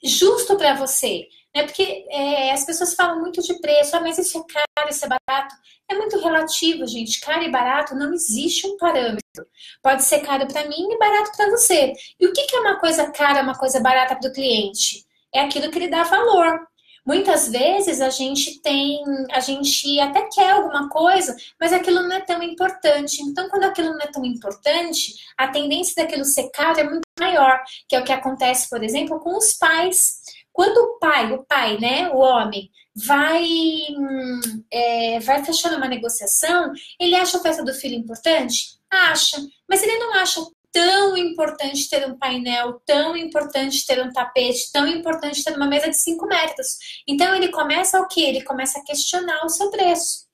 justo para você. Né? Porque as pessoas falam muito de preço, mas isso é caro, isso é barato. É muito relativo, gente. Caro e barato não existe um parâmetro. Pode ser caro para mim e barato para você. E o que é uma coisa cara, uma coisa barata para o cliente? É aquilo que ele dá valor. Muitas vezes a gente até quer alguma coisa, mas aquilo não é tão importante. Então, quando aquilo não é tão importante, a tendência daquilo ser caro é muito maior, que é o que acontece, por exemplo, com os pais. Quando o pai, né, o homem, vai fechando uma negociação, ele acha a festa do filho importante? Acha, mas ele não acha tão importante ter um painel, tão importante ter um tapete, tão importante ter uma mesa de 5 metros. Então ele começa o quê? Ele começa a questionar o seu preço.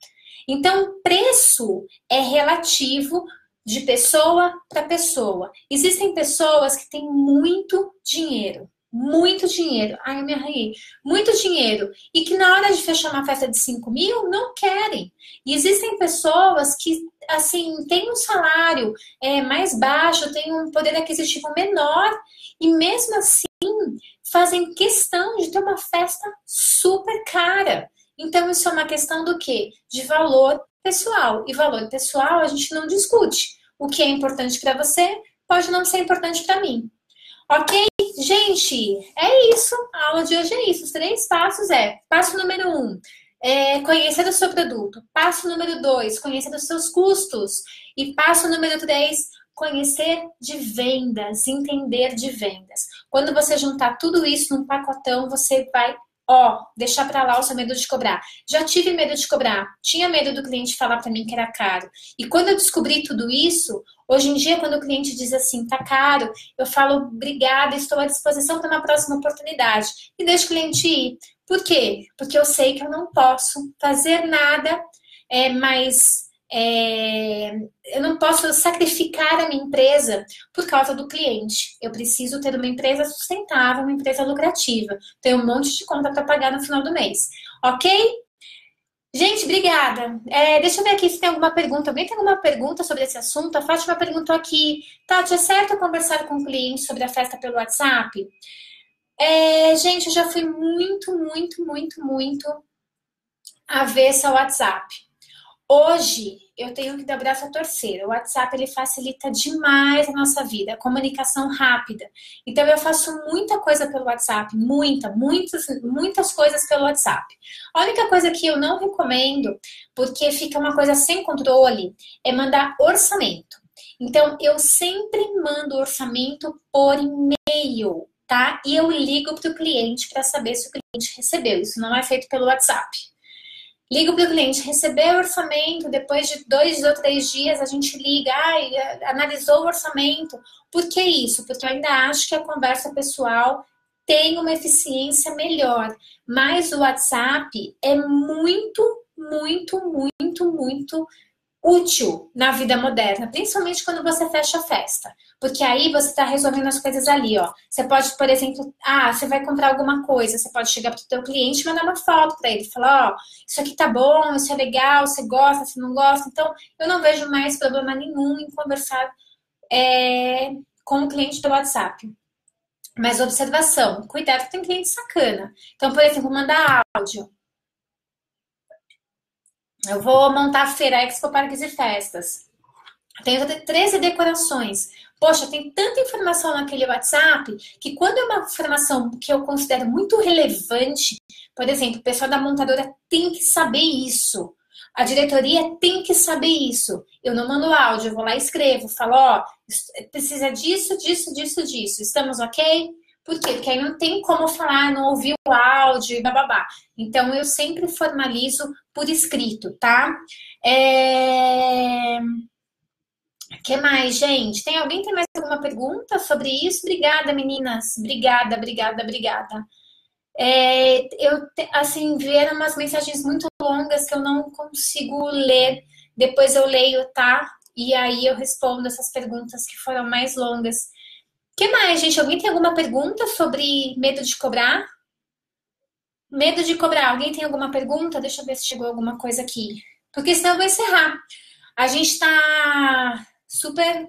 Então, preço é relativo de pessoa para pessoa. Existem pessoas que têm muito dinheiro, ai, eu me arranhei, muito dinheiro, e que na hora de fechar uma festa de 5 mil, não querem. E existem pessoas que, assim, têm um salário mais baixo, têm um poder aquisitivo menor, e mesmo assim, fazem questão de ter uma festa super cara. Então, isso é uma questão do quê? De valor pessoal. E valor pessoal a gente não discute. O que é importante para você pode não ser importante para mim. Ok? Gente, é isso. A aula de hoje é isso. Os 3 passos passo número 1, conhecer o seu produto. Passo número 2, conhecer os seus custos. E passo número 3, conhecer de vendas, entender de vendas. Quando você juntar tudo isso num pacotão, você vai deixar para lá o seu medo de cobrar. Já tive medo de cobrar, tinha medo do cliente falar para mim que era caro. E quando eu descobri tudo isso, hoje em dia, quando o cliente diz assim, tá caro, eu falo, obrigada, estou à disposição para uma próxima oportunidade. E deixo o cliente ir. Por quê? Porque eu sei que eu não posso fazer nada mais... eu não posso sacrificar a minha empresa por causa do cliente. Eu preciso ter uma empresa sustentável, uma empresa lucrativa. Tenho um monte de conta para pagar no final do mês. Ok? Gente, obrigada. Deixa eu ver aqui se tem alguma pergunta. Alguém tem alguma pergunta sobre esse assunto? A Fátima perguntou aqui, Tati, é certo conversar com o cliente sobre a festa pelo WhatsApp? Gente, eu já fui muito avessa ao WhatsApp. Hoje, eu tenho que dar o braço a torcer. O WhatsApp, ele facilita demais a nossa vida. A comunicação rápida. Então, eu faço muita coisa pelo WhatsApp. Muitas coisas pelo WhatsApp. A única coisa que eu não recomendo, porque fica uma coisa sem controle, é mandar orçamento. Então, eu sempre mando orçamento por e-mail, tá? E eu ligo para o cliente para saber se o cliente recebeu. Isso não é feito pelo WhatsApp. Ligo para o cliente, recebeu o orçamento, depois de 2 ou 3 dias a gente liga, analisou o orçamento. Por que isso? Porque eu ainda acho que a conversa pessoal tem uma eficiência melhor. Mas o WhatsApp é muito útil na vida moderna, principalmente quando você fecha a festa. Porque aí você está resolvendo as coisas ali, ó. Você pode, por exemplo, você vai comprar alguma coisa, você pode chegar para o teu cliente e mandar uma foto para ele, falar, isso aqui tá bom, isso é legal, você gosta, você não gosta. Então, eu não vejo mais problema nenhum em conversar com o cliente pelo WhatsApp. Mas observação, cuidado que tem cliente sacana. Então, por exemplo, mandar áudio. Eu vou montar a Feira Expo Parques e Festas. Tenho 13 decorações. Poxa, tem tanta informação naquele WhatsApp que quando é uma informação que eu considero muito relevante, por exemplo, o pessoal da montadora tem que saber isso. A diretoria tem que saber isso. Eu não mando áudio, eu vou lá e escrevo. Falo, precisa disso. Estamos ok? Por quê? Porque aí não tem como falar, não ouvi o áudio e bababá. Então, eu sempre formalizo por escrito, tá? Que mais, gente? Alguém tem mais alguma pergunta sobre isso? Obrigada, meninas. Obrigada. Assim, vieram umas mensagens muito longas que eu não consigo ler. Depois eu leio, tá? E aí eu respondo essas perguntas que foram mais longas. Que mais, gente? Alguém tem alguma pergunta sobre medo de cobrar? Medo de cobrar. Alguém tem alguma pergunta? Deixa eu ver se chegou alguma coisa aqui. Porque senão eu vou encerrar. A gente tá super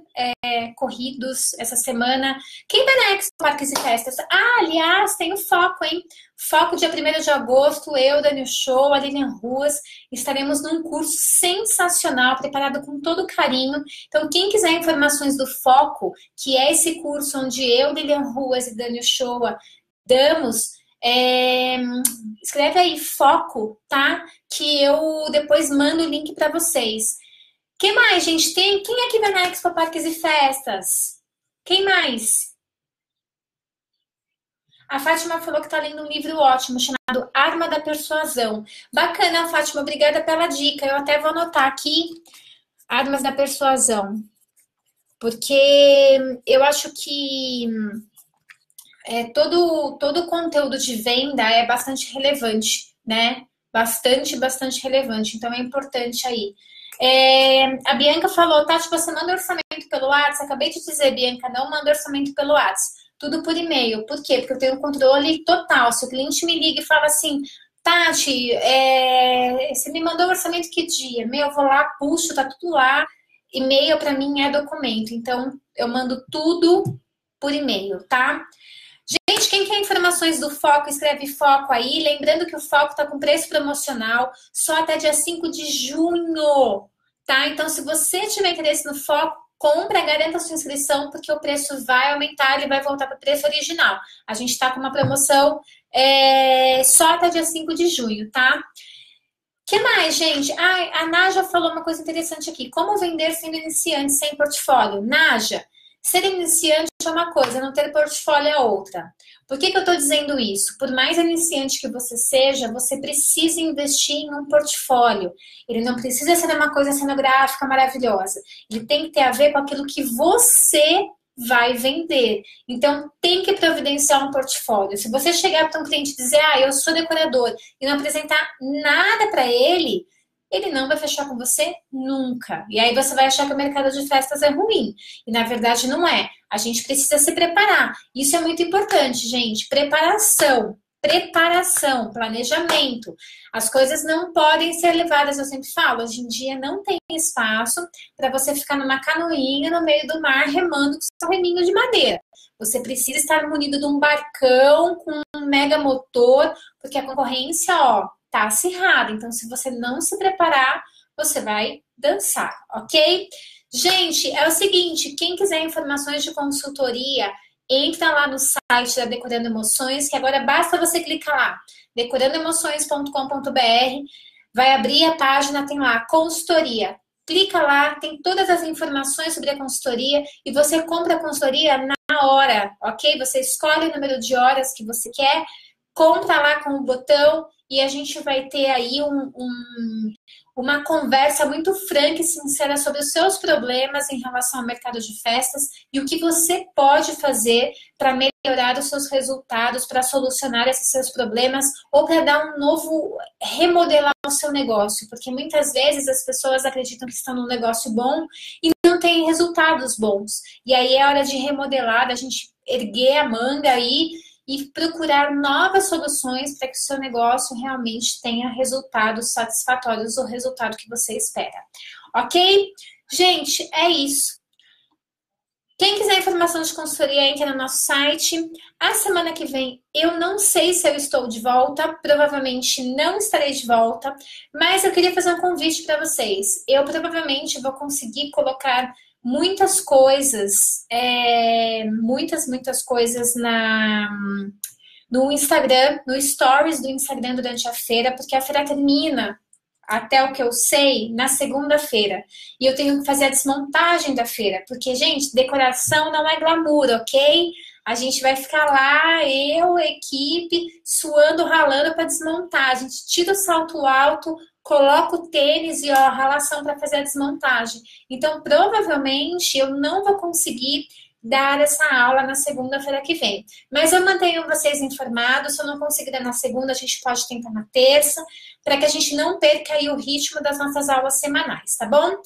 corridos essa semana. Quem vai na Expo Parques e Festas? Aliás, tem o Foco, hein? Foco dia 1º de agosto, eu, Dani Show, a Lilian Ruas, estaremos num curso sensacional, preparado com todo carinho. Então, quem quiser informações do Foco, que é esse curso onde eu, Lilian Ruas e Dani Show damos Escreve aí foco, tá? Que eu depois mando o link para vocês. Quem mais, gente? Quem aqui vai na Expo Parques e Festas? Quem mais? A Fátima falou que tá lendo um livro ótimo chamado Arma da Persuasão. Bacana, Fátima, obrigada pela dica. Eu até vou anotar aqui Armas da Persuasão, porque eu acho que todo o conteúdo de venda é bastante relevante, né? Bastante relevante. Então é importante aí. A Bianca falou, Tati, você manda orçamento pelo WhatsApp? Acabei de dizer, Bianca, não manda orçamento pelo WhatsApp. Tudo por e-mail. Por quê? Porque eu tenho controle total. Se o cliente me liga e fala assim, Tati, você me mandou orçamento que dia? Eu vou lá, puxo, tá tudo lá. E-mail para mim é documento. Então, eu mando tudo por e-mail, tá? Gente, quem quer informações do Foco, escreve Foco aí. Lembrando que o Foco está com preço promocional só até dia 5 de junho, tá? Então, se você tiver interesse no Foco, compra, garanta sua inscrição, porque o preço vai aumentar, ele vai voltar para o preço original. A gente está com uma promoção só até dia 5 de junho, tá? Que mais, gente? A Naja falou uma coisa interessante aqui. Como vender sendo iniciante sem portfólio? Naja, ser iniciante é uma coisa, não ter portfólio é outra. Por que eu estou dizendo isso? Por mais iniciante que você seja, você precisa investir em um portfólio. Ele não precisa ser uma coisa cenográfica maravilhosa. Ele tem que ter a ver com aquilo que você vai vender. Então, tem que providenciar um portfólio. Se você chegar para um cliente e dizer, eu sou decorador, e não apresentar nada para ele, ele não vai fechar com você nunca. E aí você vai achar que o mercado de festas é ruim. E na verdade não é. A gente precisa se preparar. Isso é muito importante, gente. Preparação, planejamento. As coisas não podem ser levadas, eu sempre falo, hoje em dia não tem espaço para você ficar numa canoinha no meio do mar remando com seu reminho de madeira. Você precisa estar munido de um barcão com um mega motor, porque a concorrência, tá acirrada. Então, se você não se preparar, você vai dançar, ok? Gente, é o seguinte, quem quiser informações de consultoria, entra lá no site da Decorando Emoções, que agora basta você clicar lá, decorandoemoções.com.br, vai abrir a página, tem lá, consultoria. Clica lá, tem todas as informações sobre a consultoria e você compra a consultoria na hora, ok? Você escolhe o número de horas que você quer, compra lá com o botão e a gente vai ter aí uma conversa muito franca e sincera sobre os seus problemas em relação ao mercado de festas e o que você pode fazer para melhorar os seus resultados, para solucionar esses seus problemas ou para dar um novo, remodelar o seu negócio, porque muitas vezes as pessoas acreditam que estão num negócio bom e não têm resultados bons. E aí é hora de remodelar, da gente erguer a manga aí e procurar novas soluções para que o seu negócio realmente tenha resultados satisfatórios, o resultado que você espera. Ok? Gente, é isso. Quem quiser informação de consultoria, entra no nosso site. A semana que vem, eu não sei se eu estou de volta, provavelmente não estarei de volta, mas eu queria fazer um convite para vocês. Eu provavelmente vou conseguir colocar muitas coisas, muitas coisas no Instagram, no Stories do Instagram durante a feira, porque a feira termina, até o que eu sei, na segunda-feira. E eu tenho que fazer a desmontagem da feira, porque, gente, decoração não é glamour, ok? A gente vai ficar lá, eu, equipe, suando, ralando para desmontar. A gente tira o salto alto, coloca o tênis e a ralação para fazer a desmontagem. Então, provavelmente, eu não vou conseguir dar essa aula na segunda-feira que vem. Mas eu mantenho vocês informados. Se eu não conseguir dar na segunda, a gente pode tentar na terça, para que a gente não perca aí o ritmo das nossas aulas semanais, tá bom?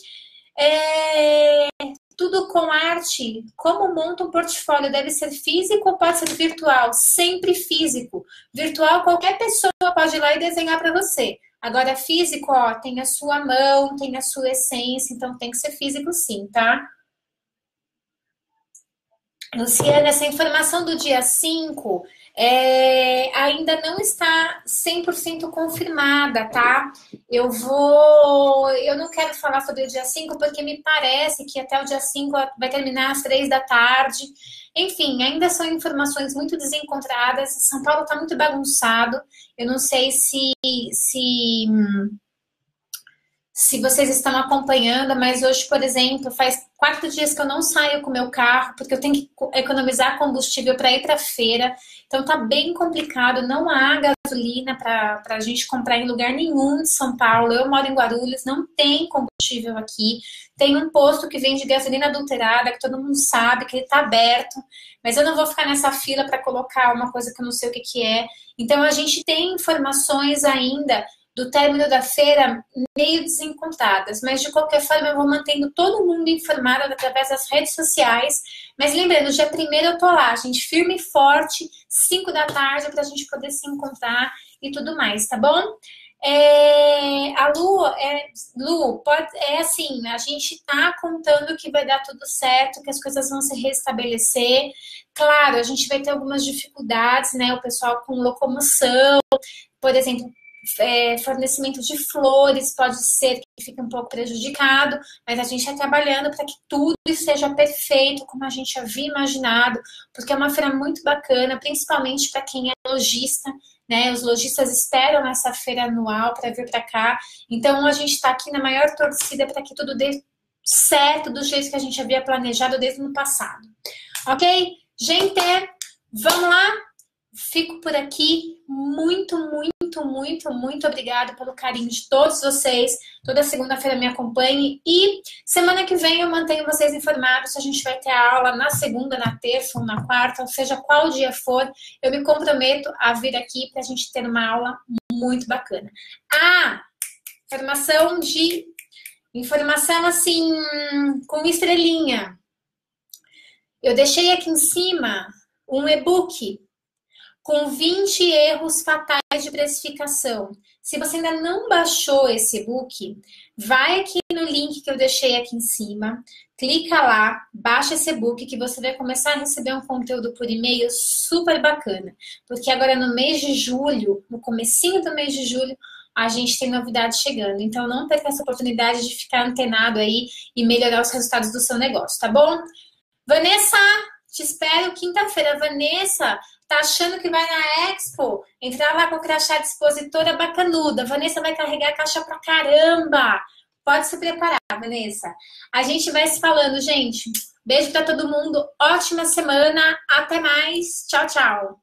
Tudo com arte. Como monta um portfólio? Deve ser físico ou pode ser virtual? Sempre físico. Virtual, qualquer pessoa pode ir lá e desenhar para você. Agora, físico, tem a sua mão, tem a sua essência, então tem que ser físico sim, tá? Luciana, essa informação do dia 5 ainda não está 100% confirmada, tá? Eu não quero falar sobre o dia 5 porque me parece que até o dia 5 vai terminar às 3 da tarde. Enfim, ainda são informações muito desencontradas. São Paulo está muito bagunçado. Eu não sei se vocês estão acompanhando, mas hoje, por exemplo, faz 4 dias que eu não saio com o meu carro, porque eu tenho que economizar combustível para ir para a feira. Então tá bem complicado, não há gasolina para a gente comprar em lugar nenhum de São Paulo. Eu moro em Guarulhos, não tem combustível aqui. Tem um posto que vende gasolina adulterada, que todo mundo sabe que ele está aberto, mas eu não vou ficar nessa fila para colocar uma coisa que eu não sei o que é. Então a gente tem informações ainda do término da feira meio desencontradas, mas de qualquer forma eu vou mantendo todo mundo informado através das redes sociais. Mas lembrando, dia 1º eu tô lá, gente, firme e forte, 5 da tarde, pra gente poder se encontrar e tudo mais, tá bom? Lu, é assim, a gente tá contando que vai dar tudo certo, que as coisas vão se restabelecer. Claro, a gente vai ter algumas dificuldades, né? O pessoal com locomoção, por exemplo, fornecimento de flores pode ser que fique um pouco prejudicado, mas a gente está trabalhando para que tudo esteja perfeito, como a gente havia imaginado, porque é uma feira muito bacana, principalmente para quem é lojista, né? Os lojistas esperam essa feira anual para vir para cá, então a gente está aqui na maior torcida para que tudo dê certo do jeito que a gente havia planejado desde o ano passado. Ok? Gente, vamos lá? Fico por aqui. Muito obrigada pelo carinho de todos vocês. Toda segunda-feira me acompanhe. E semana que vem eu mantenho vocês informados se a gente vai ter a aula na segunda, na terça ou na quarta, ou seja, qual dia for. Eu me comprometo a vir aqui para a gente ter uma aula muito bacana. Informação assim, com estrelinha. Eu deixei aqui em cima um e-book com 20 erros fatais de precificação. Se você ainda não baixou esse e-book, vai aqui no link que eu deixei aqui em cima, clica lá, baixa esse e-book que você vai começar a receber um conteúdo por e-mail super bacana. Porque agora no mês de julho, no comecinho do mês de julho, a gente tem novidades chegando. Então não perca essa oportunidade de ficar antenado aí e melhorar os resultados do seu negócio, tá bom? Vanessa, te espero quinta-feira. Vanessa, tá achando que vai na Expo? Entrar lá com o crachá de expositora bacanuda. Vanessa vai carregar caixa pra caramba. Pode se preparar, Vanessa. A gente vai se falando, gente. Beijo pra todo mundo. Ótima semana. Até mais. Tchau, tchau.